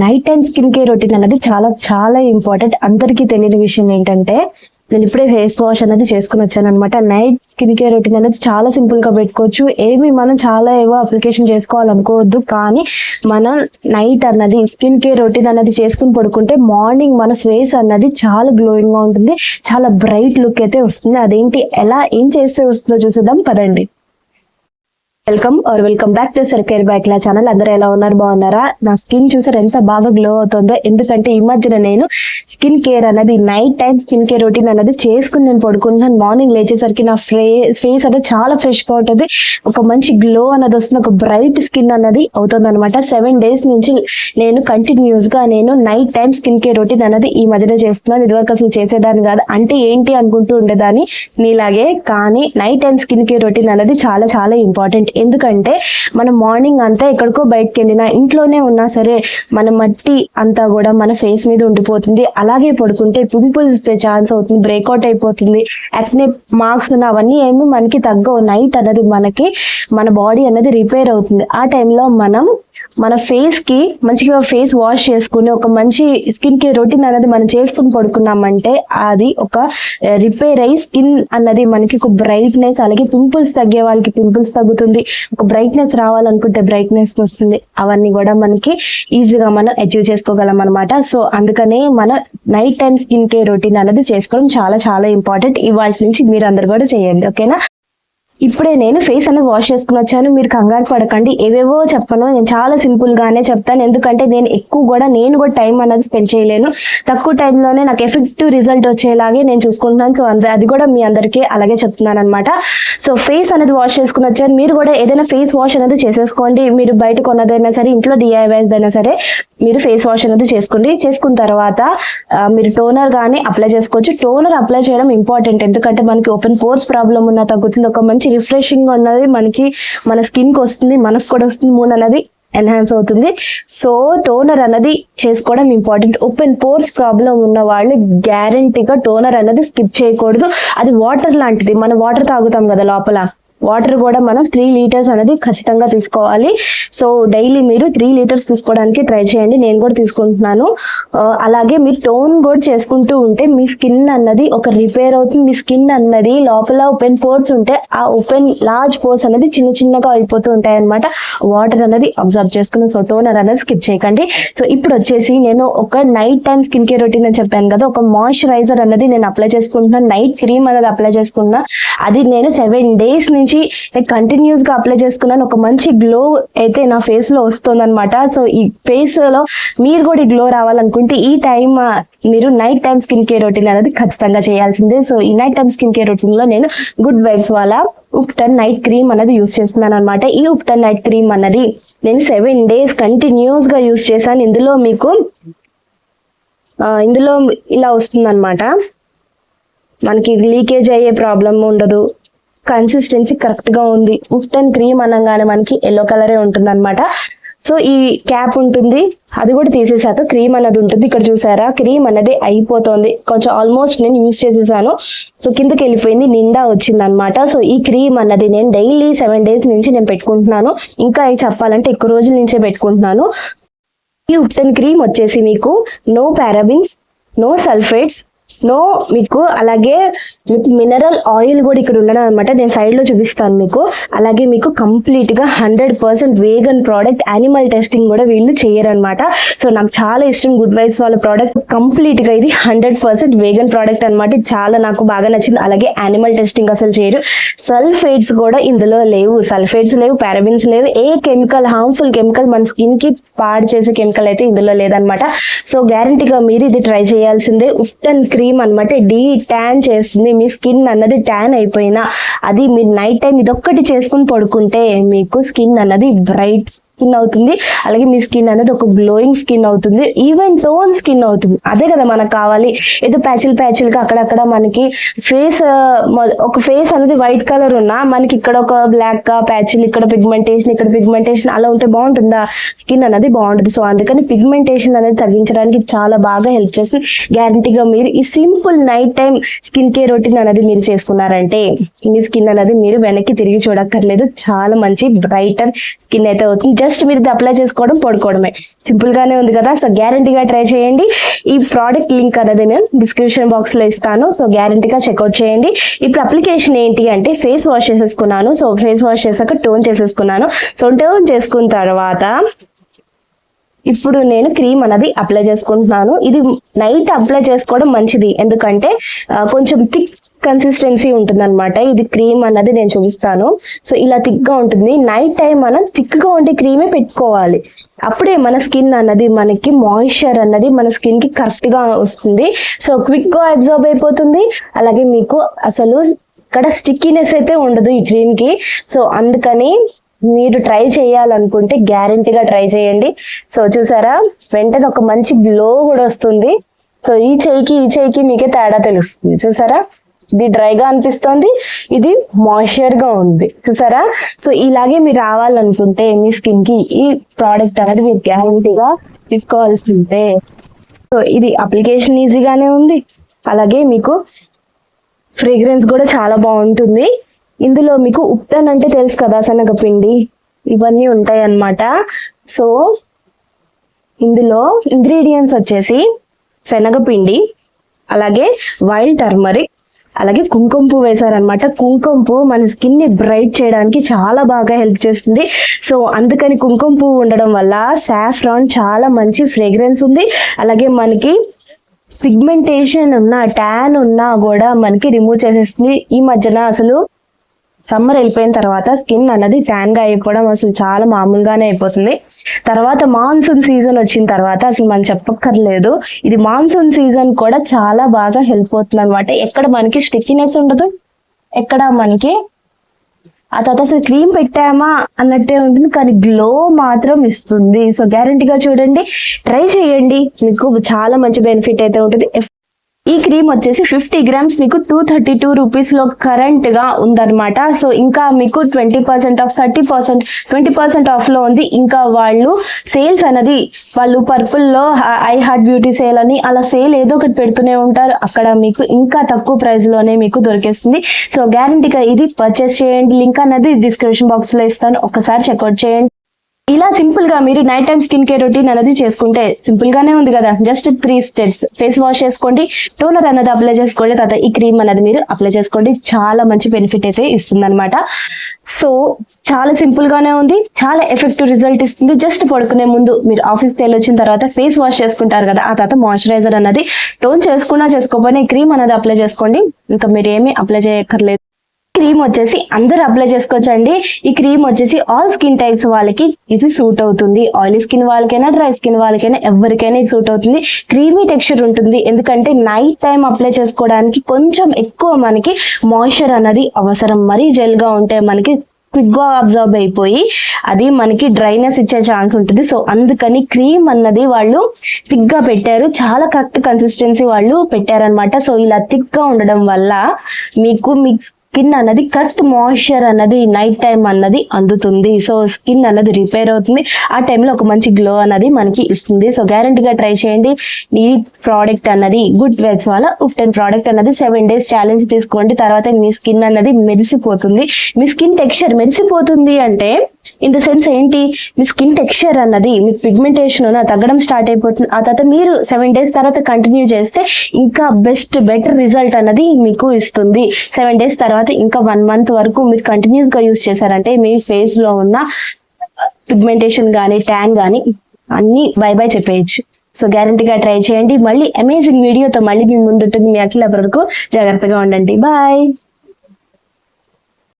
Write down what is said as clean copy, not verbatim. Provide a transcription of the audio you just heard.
Night time skin care routine అనేది చాలా చాలా ఇంపార్టెంట్. అందరికీ తెలియని విషయం ఏంటంటే, నేను ఇప్పుడే ఫేస్ వాష్ అనేది చేసుకుని వచ్చాను అనమాట. నైట్ స్కిన్ కేర్ రొటీన్ అనేది చాలా సింపుల్ గా పెట్టుకోవచ్చు. మనం చాలా ఏవో అప్లికేషన్ చేసుకోవాలనుకోవద్దు. కానీ మనం నైట్ అన్నది స్కిన్ కేర్ రొటీన్ అనేది చేసుకుని పడుకుంటే మార్నింగ్ మన ఫేస్ అన్నది చాలా గ్లోయింగ్ గా ఉంటుంది. చాలా బ్రైట్ లుక్ అయితే వస్తుంది. అదేంటి, ఏం చేస్తే వస్తుందో చూసేద్దాం పదండి. వెల్కమ్ బ్యాక్ టు సర్కేర్ బ్యాక్లా ఛానల్. అందరూ ఎలా ఉన్నారు, బాగున్నారా? నా స్కిన్ చూసారు ఎంత బాగా గ్లో అవుతుందో. ఎందుకంటే ఈ మధ్యన నేను స్కిన్ కేర్ అనేది night time skin care routine అనేది చేసుకుని నేను పడుకుంటున్నాను. మార్నింగ్ లేచేసరికి నా ఫేస్ అనేది చాలా ఫ్రెష్ గా ఉంటుంది. ఒక మంచి గ్లో అనేది వస్తుంది, ఒక బ్రైట్ స్కిన్ అనేది అవుతుంది అనమాట. 7 days నుంచి నేను కంటిన్యూస్ గా night time skin care routine అనేది ఈ మధ్యన చేస్తున్నాను. ఇదివరకు అసలు చేసేదాన్ని కాదు. అంటే ఏంటి అనుకుంటూ ఉండేదాన్ని నీలాగే. కానీ night time skin care routine అనేది చాలా చాలా ఇంపార్టెంట్. ఎందుకంటే మనం మార్నింగ్ అంతా ఎక్కడికో బయటకు వెళ్ళినా, ఇంట్లోనే ఉన్నా సరే, మన మట్టి అంతా కూడా మన ఫేస్ మీద ఉండిపోతుంది. అలాగే పడుకుంటే పింపుల్స్ ఛాన్స్ అవుతుంది, బ్రేక్అవుట్ అయిపోతుంది. యాక్నే మార్క్స్ అవన్నీ ఏమి మనకి తగ్గవు. నైట్ అనేది మన బాడీ అనేది రిపేర్ అవుతుంది. ఆ టైంలో మనం మన ఫేస్ కి మంచిగా ఫేస్ వాష్ చేసుకుని ఒక మంచి స్కిన్ కేర్ రొటీన్ అనేది మనం చేసుకుని పడుకున్నామంటే అది ఒక రిపేర్ అయ్యి స్కిన్ అన్నది మనకి ఒక బ్రైట్నెస్, అలాగే పింపుల్స్ తగ్గే వాళ్ళకి పింపుల్స్ తగ్గుతుంది. ఒక బ్రైట్నెస్ రావాలనుకుంటే బ్రైట్నెస్ వస్తుంది. అవన్నీ కూడా మనకి ఈజీగా మనం అచీవ్ చేసుకోగలం అనమాట. సో అందుకనే మన night time skin care routine అనేది చేసుకోవడం చాలా చాలా ఇంపార్టెంట్. ఇవాళ నుంచి మీరు అందరు కూడా చేయండి, ఓకేనా? ఇప్పుడే నేను ఫేస్ అనేది వాష్ చేసుకుని వచ్చాను. మీరు కంగారు పడకండి, ఏవేవో చెప్పను. నేను చాలా సింపుల్ గానే చెప్తాను. ఎందుకంటే నేను కూడా టైం అనేది స్పెండ్ చేయలేను. తక్కువ టైంలోనే నాకు ఎఫెక్టివ్ రిజల్ట్ వచ్చేలాగే నేను చూసుకుంటున్నాను. సో అది కూడా మీ అందరికీ అలాగే చెప్తున్నాను అనమాట. సో ఫేస్ అనేది వాష్ చేసుకుని వచ్చాను. మీరు కూడా ఏదైనా ఫేస్ వాష్ అనేది చేసేసుకోండి. మీరు బయట కొన్నదైనా సరే, ఇంట్లో DIYs అయినా సరే, మీరు ఫేస్ వాష్ అనేది చేసుకోండి. చేసుకున్న తర్వాత మీరు టోనర్ కానీ అప్లై చేసుకోవచ్చు. టోనర్ అప్లై చేయడం ఇంపార్టెంట్. ఎందుకంటే మనకి ఓపెన్ పోర్స్ ప్రాబ్లం ఉన్నా తగ్గుతుంది. ఒక మంచి రిఫ్రెషింగ్ ఉన్నది మనకి మన స్కిన్ కి వస్తుంది, మనకు కూడా వస్తుంది. మూన్ అనేది ఎన్హాన్స్ అవుతుంది. సో టోనర్ అనేది చేసుకోవడం ఇంపార్టెంట్. ఓపెన్ పోర్స్ ప్రాబ్లం ఉన్న వాళ్ళు గ్యారంటీగా టోనర్ అనేది స్కిప్ చేయకూడదు. అది వాటర్ లాంటిది. మనం వాటర్ తాగుతాం కదా, లోపల వాటర్ కూడా మనం 3 liters అనేది ఖచ్చితంగా తీసుకోవాలి. సో డైలీ మీరు 3 liters తీసుకోవడానికి ట్రై చేయండి. నేను కూడా తీసుకుంటున్నాను. అలాగే మీరు టోన్ కూడా చేసుకుంటూ ఉంటే మీ స్కిన్ అన్నది ఒక రిపేర్ అవుతుంది. మీ స్కిన్ అన్నది లోపల ఓపెన్ పోర్స్ ఉంటే ఆ ఓపెన్ లార్జ్ పోర్స్ అనేది చిన్న చిన్నగా అయిపోతూ ఉంటాయి అనమాట. వాటర్ అనేది అబ్జర్వ్ చేసుకుని. సో టోనర్ అనేది స్కిప్ చేయకండి. సో ఇప్పుడు వచ్చేసి నేను ఒక night time skin care routine అని చెప్పాను కదా, ఒక మాయిశ్చరైజర్ అనేది నేను అప్లై చేసుకుంటున్నాను. నైట్ క్రీమ్ అనేది అప్లై చేసుకున్నా. అది నేను 7 days నుంచి కంటిన్యూస్ గా అప్లై చేసుకున్నాను. ఒక మంచి గ్లో అయితే నా ఫేస్ లో వస్తుంది అనమాట. సో ఈ ఫేస్ లో మీరు కూడా ఈ గ్లో రావాలనుకుంటే ఈ టైం మీరు night time skin care routine అనేది ఖచ్చితంగా చేయాల్సిందే. సో ఈ night time skin care routine లో నేను గుడ్ వైబ్స్ వాళ్ళ ఉప్టన్ నైట్ క్రీమ్ అనేది యూస్ చేస్తున్నాను అనమాట. ఈ ఉప్టన్ నైట్ క్రీమ్ అన్నది నేను 7 days కంటిన్యూస్ గా యూస్ చేశాను. ఇందులో ఇలా వస్తుంది అనమాట. మనకి లీకేజ్ అయ్యే ప్రాబ్లం ఉండదు. కన్సిస్టెన్సీ కరెక్ట్ గా ఉంది. ఉప్టన్ క్రీమ్ అనగానే మనకి ఎల్లో కలరే ఉంటుంది అనమాట. సో ఈ క్యాప్ ఉంటుంది, అది కూడా తీసేసాక క్రీమ్ అనేది ఉంటుంది. ఇక్కడ చూసారా, క్రీమ్ అనేది అయిపోతుంది. కొంచెం ఆల్మోస్ట్ నేను యూజ్ చేసేసాను. సో కిందకి వెళ్ళిపోయింది, నిండా వచ్చింది అనమాట. సో ఈ క్రీమ్ అన్నది నేను డైలీ 7 days నుంచి నేను పెట్టుకుంటున్నాను. ఇంకా చెప్పాలంటే ఎక్కువ రోజుల నుంచే పెట్టుకుంటున్నాను. ఈ ఉప్టన్ క్రీమ్ వచ్చేసి మీకు నో పారాబిన్స్, నో సల్ఫేట్స్, మీకు అలాగే మీకు మినరల్ ఆయిల్ కూడా ఇక్కడ ఉండడం అనమాట. నేను సైడ్ లో చూపిస్తాను మీకు. అలాగే మీకు కంప్లీట్ గా 100% వేగన్ ప్రోడక్ట్. యానిమల్ టెస్టింగ్ కూడా వీళ్ళు చేయరనమాట. సో నాకు చాలా ఇష్టం గుడ్ వైబ్స్ వాళ్ళ ప్రోడక్ట్. కంప్లీట్ గా ఇది 100% వేగన్ ప్రోడక్ట్ అనమాట. ఇది చాలా నాకు బాగా నచ్చింది. అలాగే యానిమల్ టెస్టింగ్ అసలు చేయరు. సల్ఫేట్స్ కూడా ఇందులో లేవు. సల్ఫేట్స్ లేవు, పారాబిన్స్ లేవు. ఏ కెమికల్, హార్మ్ఫుల్ కెమికల్, మన స్కిన్ కి పాడు చేసే కెమికల్ అయితే ఇందులో లేదనమాట. సో గ్యారంటీగా మీరు ఇది ట్రై చేయాల్సిందే. ఉప్టన్ క్రీమ్ అనమాట ట్యాన్ చేస్తుంది. మీ స్కిన్ అన్నది ట్యాన్ అయిపోయినా అది మీరు నైట్ టైం ఇదొక్కటి చేసుకుని పడుకుంటే మీకు స్కిన్ అన్నది బ్రైట్ స్కిన్ అవుతుంది. అలాగే మీ స్కిన్ అనేది ఒక గ్లోయింగ్ స్కిన్ అవుతుంది. ఈవెన్ టోన్ స్కిన్ అవుతుంది. అదే కదా మనకు కావాలి. ఏదో ప్యాచులుగా అక్కడక్కడ మనకి ఒక ఫేస్ అనేది వైట్ కలర్ ఉన్నా మనకి ఇక్కడ ఒక బ్లాక్ గా ప్యాచులు, ఇక్కడ పిగ్మెంటేషన్ అలా ఉంటే బాగుంటుందా? స్కిన్ అనేది బాగుంటుంది. సో అందుకని పిగ్మెంటేషన్ అనేది తగ్గించడానికి చాలా బాగా హెల్ప్ చేస్తుంది. గ్యారంటీగా మీరు ఈ simple night time skin care routine routine అనేది మీరు చేసుకున్నారంటే మీ స్కిన్ అనేది మీరు వెనక్కి తిరిగి చూడక్కర్లేదు. చాలా మంచి బ్రైటర్ స్కిన్ అయితే అవుతుంది. జస్ట్ మీరు ఇది అప్లై చేసుకోవడం పడుకోవడమే. సింపుల్ గానే ఉంది కదా. సో గ్యారంటీగా ట్రై చేయండి. ఈ ప్రోడక్ట్ లింక్ అనేది నేను డిస్క్రిప్షన్ బాక్స్ లో ఇస్తాను. సో గ్యారంటీగా చెక్అవుట్ చేయండి. ఇప్పుడు అప్లికేషన్ ఏంటి అంటే ఫేస్ వాష్ చేసేసుకున్నాను. సో ఫేస్ వాష్ చేసాక టోన్ చేసేసుకున్నాను. సో టోన్ చేసుకున్న తర్వాత ఇప్పుడు నేను క్రీమ్ అనేది అప్లై చేసుకుంటున్నాను. ఇది నైట్ అప్లై చేసుకోవడం మంచిది, ఎందుకంటే కొంచెం థిక్ కన్సిస్టెన్సీ ఉంటుంది అనమాట. ఇది క్రీమ్ అన్నది నేను చూపిస్తాను. సో ఇలా థిక్ గా ఉంటుంది. నైట్ టైం మనం థిక్ గా ఉండే క్రీమే పెట్టుకోవాలి. అప్పుడే మన స్కిన్ అన్నది మనకి మాయిశ్చర్ అన్నది మన స్కిన్ కి కరెక్ట్ గా వస్తుంది. సో క్విక్ గా అబ్జర్వ్ అయిపోతుంది. అలాగే మీకు అసలు ఇక్కడ స్టిక్కీనెస్ అయితే ఉండదు ఈ క్రీమ్ కి. సో అందుకని మీరు ట్రై చేయాలనుకుంటే గ్యారంటీగా ట్రై చేయండి. సో చూసారా, వెంటనే ఒక మంచి గ్లో కూడా వస్తుంది. సో ఈ చేయికి మీకే తేడా తెలుస్తుంది. చూసారా, ఇది డ్రైగా అనిపిస్తుంది, ఇది మాయిశ్చర్ గా ఉంది. చూసారా. సో ఇలాగే మీరు రావాలనుకుంటే మీ స్కిన్ కి ఈ ప్రోడక్ట్ అనేది మీరు గ్యారంటీగా తీసుకోవాల్సిందే. సో ఇది అప్లికేషన్ ఈజీగానే ఉంది. అలాగే మీకు ఫ్రేగ్రెన్స్ కూడా చాలా బాగుంటుంది. ఇందులో మీకు ఉప్టన్ అంటే తెలుసు కదా, శనగపిండి, ఇవన్నీ ఉంటాయి అన్నమాట. సో ఇందులో ఇంగ్రీడియంట్స్ వచ్చేసి శనగపిండి, అలాగే వైల్డ్ టర్మరిక్, అలాగే కుంకుమ పువ్వు వేశారనమాట. కుంకుమ పువ్వు మన స్కిన్ ని బ్రైట్ చేయడానికి చాలా బాగా హెల్ప్ చేస్తుంది. సో అందుకని కుంకుమ పువ్వు ఉండడం వల్ల సాఫ్రాన్ చాలా మంచి ఫ్రేగ్రెన్స్ ఉంది. అలాగే మనకి పిగ్మెంటేషన్ ఉన్నా, ట్యాన్ ఉన్నా కూడా మనకి రిమూవ్ చేసేస్తుంది. ఈ మధ్యన అసలు సమ్మర్ వెళ్ళిపోయిన తర్వాత స్కిన్ అన్నది ట్యాన్ గా అయిపోవడం అసలు చాలా మామూలుగానే అయిపోతుంది. తర్వాత మాన్సూన్ సీజన్ వచ్చిన తర్వాత అసలు మనం చెప్పక్కర్లేదు. ఇది మాన్సూన్ సీజన్ కూడా చాలా బాగా హెల్ప్ అవుతుంది అనమాట. ఎక్కడ మనకి స్టిక్కీనెస్ ఉండదు, ఎక్కడ మనకి ఆ తర్వాత అసలు క్రీమ్ పెట్టామా అన్నట్టే ఉంటుంది, కానీ గ్లో మాత్రం ఇస్తుంది. సో గ్యారంటీగా చూడండి, ట్రై చేయండి, మీకు చాలా మంచి బెనిఫిట్ అయితే ఉంటుంది. ఈ క్రీమ్ వచ్చేసి 50 గ్రామ్స్ మీకు 232 రూపీస్ లో కరెంట్ గా ఉందన్నమాట. సో ఇంకా మీకు 20% ఆఫ్, 30%, 20% ఆఫ్ లో ఉంది. ఇంకా వాళ్ళు సేల్స్ అనేది వాళ్ళు పర్పుల్ లో ఐ హార్ట్ బ్యూటీ సేల్ అని అలా సేల్ ఏదో ఒకటి పెడుతూనే ఉంటారు. అక్కడ మీకు ఇంకా తక్కువ ప్రైస్ లోనే మీకు దొరికేస్తుంది. సో గ్యారంటీగా ఇది పర్చేస్ చేయండి. లింక్ అనేది డిస్క్రిప్షన్ బాక్స్ లో ఇస్తాను, ఒకసారి చెక్అవుట్ చేయండి. ఇలా సింపుల్ గా మీరు night time skin care routine అనేది చేసుకుంటే సింపుల్ గానే ఉంది కదా. Just 3 steps. ఫేస్ వాష్ చేసుకోండి, టోనర్ అనేది అప్లై చేసుకోండి, తర్వాత ఈ క్రీమ్ అనేది మీరు అప్లై చేసుకోండి. చాలా మంచి బెనిఫిట్ అయితే ఇస్తుంది అనమాట. సో చాలా సింపుల్ గానే ఉంది, చాలా ఎఫెక్టివ్ రిజల్ట్ ఇస్తుంది. జస్ట్ పడుకునే ముందు మీరు ఆఫీస్కి వెళ్ళి వచ్చిన తర్వాత ఫేస్ వాష్ చేసుకుంటారు కదా, ఆ తర్వాత మాయిశ్చరైజర్ అనేది టోన్ చేసుకున్నా చేసుకోకపోయినా ఈ క్రీమ్ అనేది అప్లై చేసుకోండి. ఇంకా మీరు ఏమీ అప్లై చేయక్కర్లేదు. క్రీమ్ వచ్చేసి అందరు అప్లై చేసుకోవచ్చు అండి. ఈ క్రీమ్ వచ్చేసి ఆల్ స్కిన్ టైప్స్ వాళ్ళకి ఇది సూట్ అవుతుంది. ఆయిలీ స్కిన్ వాళ్ళకైనా, డ్రై స్కిన్ వాళ్ళకైనా, ఎవరికైనా ఇది సూట్ అవుతుంది. క్రీమీ టెక్స్చర్ ఉంటుంది, ఎందుకంటే నైట్ టైం అప్లై చేసుకోవడానికి కొంచెం ఎక్కువ మనకి మాయిశ్చర్ అనేది అవసరం. మరీ జెల్ గా ఉంటే మనకి క్విక్ గా అబ్జర్వ్ అయిపోయి అది మనకి డ్రైనెస్ ఇచ్చే ఛాన్స్ ఉంటుంది. సో అందుకని క్రీమ్ అన్నది వాళ్ళు థిక్ గా పెట్టారు, చాలా కరెక్ట్ కన్సిస్టెన్సీ వాళ్ళు పెట్టారనమాట. సో ఇలా థిక్ గా ఉండడం వల్ల మీకు మీ స్కిన్ అన్నది కరెక్ట్ మాయిశ్చర్ అన్నది నైట్ టైం అన్నది అందుతుంది. సో స్కిన్ అన్నది రిపేర్ అవుతుంది, ఆ టైంలో ఒక మంచి గ్లో అన్నది మనకి ఇస్తుంది. సో గ్యారంటీగా ట్రై చేయండి. ఈ ప్రోడక్ట్ అన్నది గుడ్ వైబ్స్ వాళ్ళ ఉప్టన్ ప్రోడక్ట్ అన్నది 7 days ఛాలెంజ్ తీసుకోండి. తర్వాత మీ స్కిన్ అన్నది మెరిసిపోతుంది. మీ స్కిన్ టెక్స్చర్ మెరిసిపోతుంది అంటే ఇన్ ద సెన్స్ ఏంటి, మీ స్కిన్ టెక్స్చర్ అన్నది మీ పిగ్మెంటేషన్ తగ్గడం స్టార్ట్ అయిపోతుంది. ఆ తర్వాత మీరు 7 days తర్వాత కంటిన్యూ చేస్తే ఇంకా బెటర్ రిజల్ట్ అన్నది మీకు ఇస్తుంది. 7 days తర్వాత ఇంకా 1 month వరకు మీరు కంటిన్యూస్ గా యూజ్ చేశారంటే మీ ఫేస్ లో ఉన్న పిగ్మెంటేషన్ గానీ, ట్యాన్ గానీ అన్ని బై చెప్పేయచ్చు. సో గ్యారంటీగా ట్రై చేయండి. మళ్ళీ అమేజింగ్ వీడియోతో మళ్ళీ మీ ముందుంటుంది. మీ అఖిల వరకు జాగ్రత్తగా ఉండండి. బాయ్.